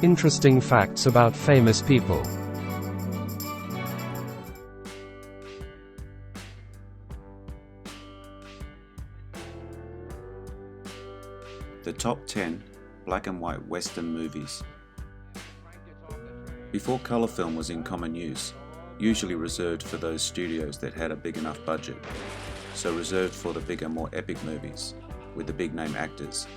Interesting facts about famous people. The top 10 black and white Western movies. Before colour film was in common use, usually reserved for those studios that had a big enough budget, so reserved for the bigger, more epic movies, with the big name actors.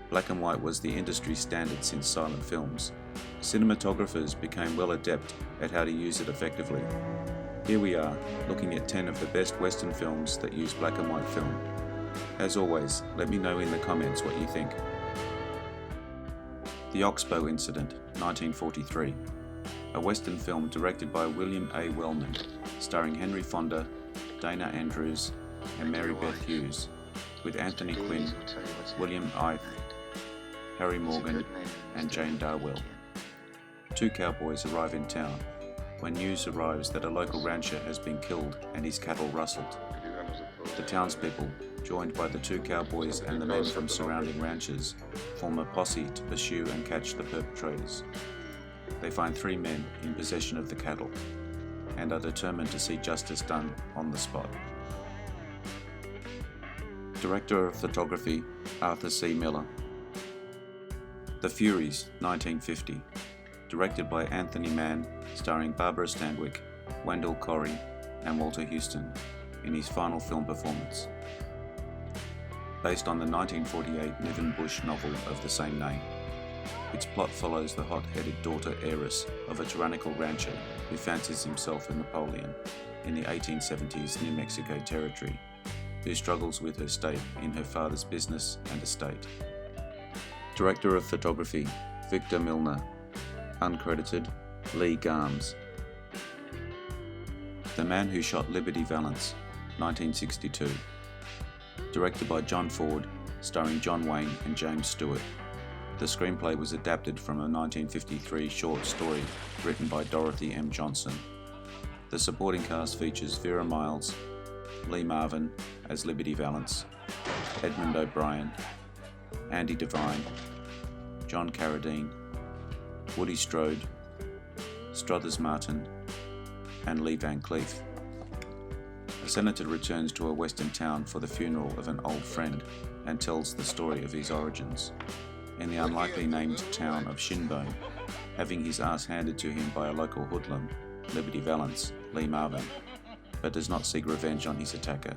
Black and white was the industry standard since silent films. Cinematographers became well adept at how to use it effectively. Here we are, looking at 10 of the best Western films that use black and white film. As always, let me know in the comments what you think. The Oxbow Incident, 1943. A Western film directed by William A. Wellman, starring Henry Fonda, Dana Andrews, and Mary Beth Hughes, with Anthony Quinn, William Ith, Harry Morgan, and Jane Darwell. Two cowboys arrive in town when news arrives that a local rancher has been killed and his cattle rustled. The townspeople, joined by the two cowboys and the men from surrounding ranches, form a posse to pursue and catch the perpetrators. They find 3 men in possession of the cattle and are determined to see justice done on the spot. Director of Photography, Arthur C. Miller. The Furies, 1950. Directed by Anthony Mann, starring Barbara Stanwyck, Wendell Corey, and Walter Houston in his final film performance. Based on the 1948 Niven Bush novel of the same name. Its plot follows the hot-headed daughter heiress of a tyrannical rancher who fancies himself a Napoleon in the 1870s New Mexico territory, who struggles with her stake in her father's business and estate. Director of Photography, Victor Milner. Uncredited, Lee Garms. The Man Who Shot Liberty Valance, 1962. Directed by John Ford, starring John Wayne and James Stewart. The screenplay was adapted from a 1953 short story written by Dorothy M. Johnson. The supporting cast features Vera Miles, Lee Marvin as Liberty Valance, Edmund O'Brien, Andy Devine, John Carradine, Woody Strode, Struthers Martin, and Lee Van Cleef. A senator returns to a western town for the funeral of an old friend and tells the story of his origins. In the unlikely named town of Shinbone, having his ass handed to him by a local hoodlum, Liberty Valance, Lee Marvin, but does not seek revenge on his attacker.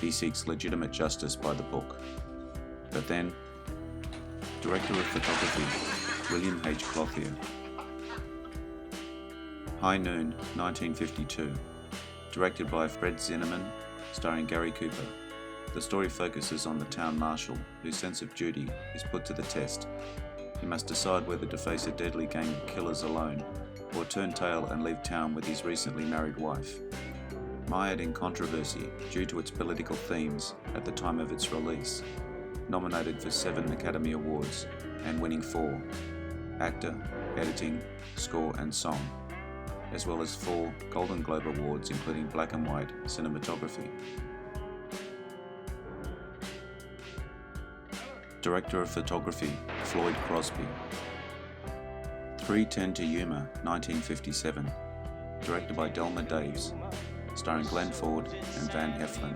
He seeks legitimate justice by the book. But then, Director of Photography, William H. Clothier. High Noon, 1952. Directed by Fred Zinnemann, starring Gary Cooper. The story focuses on the town marshal, whose sense of duty is put to the test. He must decide whether to face a deadly gang of killers alone, or turn tail and leave town with his recently married wife. Mired in controversy due to its political themes at the time of its release, nominated for 7 Academy Awards and winning 4: Actor, Editing, Score and Song, as well as 4 Golden Globe Awards including Black and White Cinematography. Director of Photography, Floyd Crosby. 3:10 to Yuma, 1957. Directed by Delmer Daves, starring Glenn Ford and Van Heflin.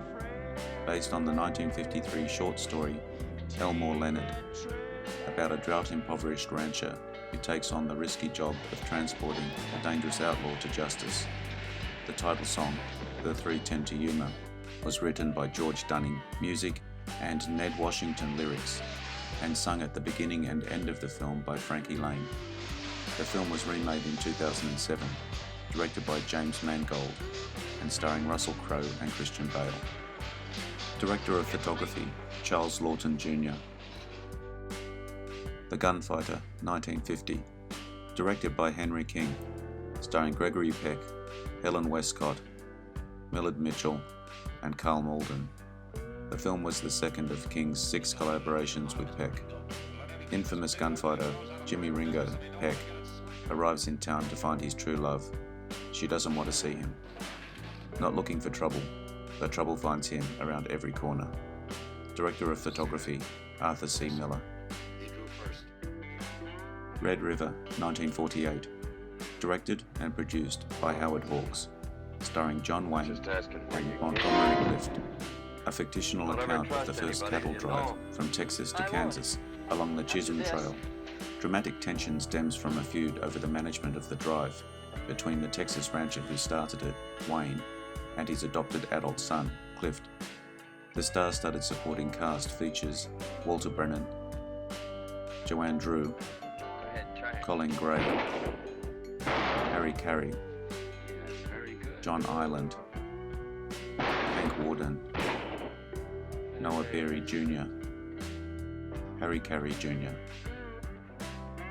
Based on the 1953 short story Elmore Leonard, about a drought-impoverished rancher who takes on the risky job of transporting a dangerous outlaw to justice. The title song, The 3:10 to Yuma, was written by George Dunning, music and Ned Washington lyrics, and sung at the beginning and end of the film by Frankie Lane. The film was remade in 2007, directed by James Mangold, and starring Russell Crowe and Christian Bale. Director of Photography, Charles Lawton Jr. The Gunfighter, 1950. Directed by Henry King, starring Gregory Peck, Helen Westcott, Millard Mitchell, and Carl Malden. The film was the second of King's 6 collaborations with Peck. Infamous gunfighter Jimmy Ringo Peck arrives in town to find his true love. She doesn't want to see him. Not looking for trouble, but trouble finds him around every corner. Director of Photography, Arthur C. Miller. Red River, 1948. Directed and produced by Howard Hawks, starring John Wayne and Montgomery Clift. A fictional account of the first cattle drive from Texas to Kansas along the Chisholm Trail. Dramatic tension stems from a feud over the management of the drive between the Texas rancher who started it, Wayne, and his adopted adult son, Clift. The star-studded supporting cast features Walter Brennan, Joanne Drew, Colin Gray, Harry Carey, John Ireland, Hank Warden, Noah Beery Jr., Harry Carey Jr.,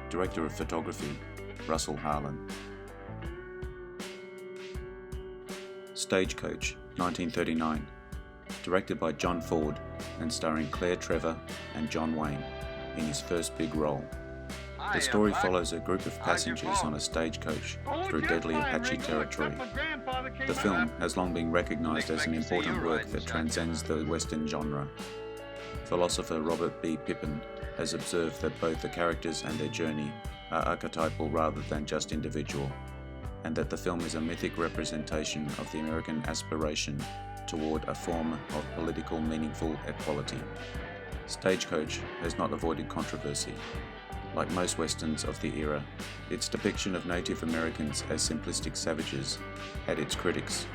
Director of Photography, Russell Harlan. Stagecoach, 1939. Directed by John Ford and starring Claire Trevor and John Wayne in his first big role. The story follows a group of passengers on a stagecoach through deadly Apache territory. The film has long been recognized as an important work that transcends the Western genre. Philosopher Robert B. Pippin has observed that both the characters and their journey are archetypal rather than just individual, and that the film is a mythic representation of the American aspiration toward a form of political meaningful equality. Stagecoach has not avoided controversy. Like most westerns of the era, its depiction of Native Americans as simplistic savages had its critics.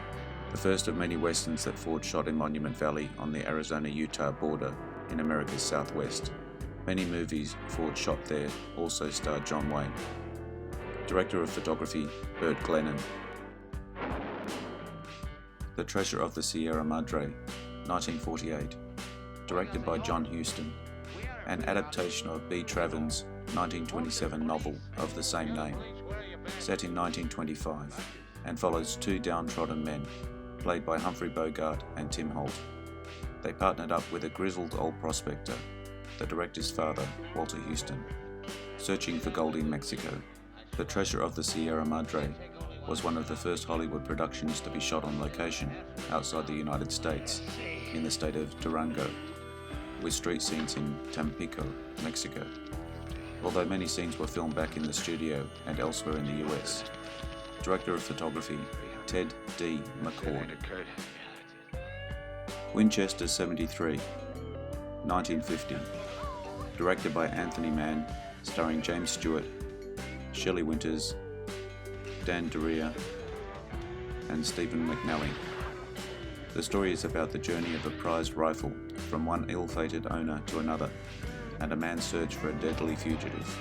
The first of many westerns that Ford shot in Monument Valley on the Arizona-Utah border in America's Southwest. Many movies Ford shot there also starred John Wayne. Director of Photography, Burt Glennon. The Treasure of the Sierra Madre, 1948. Directed by John Huston. An adaptation of B. Traven's 1927 novel of the same name, set in 1925, and follows two downtrodden men, played by Humphrey Bogart and Tim Holt. They partnered up with a grizzled old prospector, the director's father, Walter Huston, searching for gold in Mexico. The Treasure of the Sierra Madre was one of the first Hollywood productions to be shot on location outside the United States, in the state of Durango, with street scenes in Tampico, Mexico, although many scenes were filmed back in the studio and elsewhere in the US. Director of Photography, Ted D. McCord. Winchester 73, 1950. Directed by Anthony Mann, starring James Stewart, Shelley Winters, Dan Derea, and Stephen McNally. The story is about the journey of a prized rifle from one ill-fated owner to another, and a man's search for a deadly fugitive.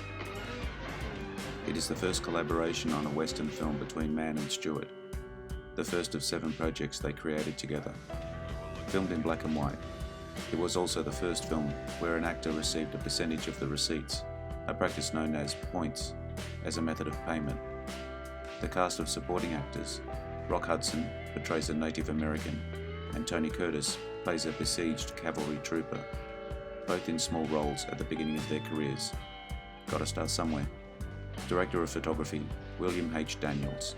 It is the first collaboration on a Western film between Mann and Stewart, the first of 7 projects they created together. Filmed in black and white, it was also the first film where an actor received a percentage of the receipts, a practice known as points, as a method of payment. The cast of supporting actors, Rock Hudson portrays a Native American, and Tony Curtis plays a besieged cavalry trooper, both in small roles at the beginning of their careers. Gotta start somewhere. Director of Photography, William H. Daniels.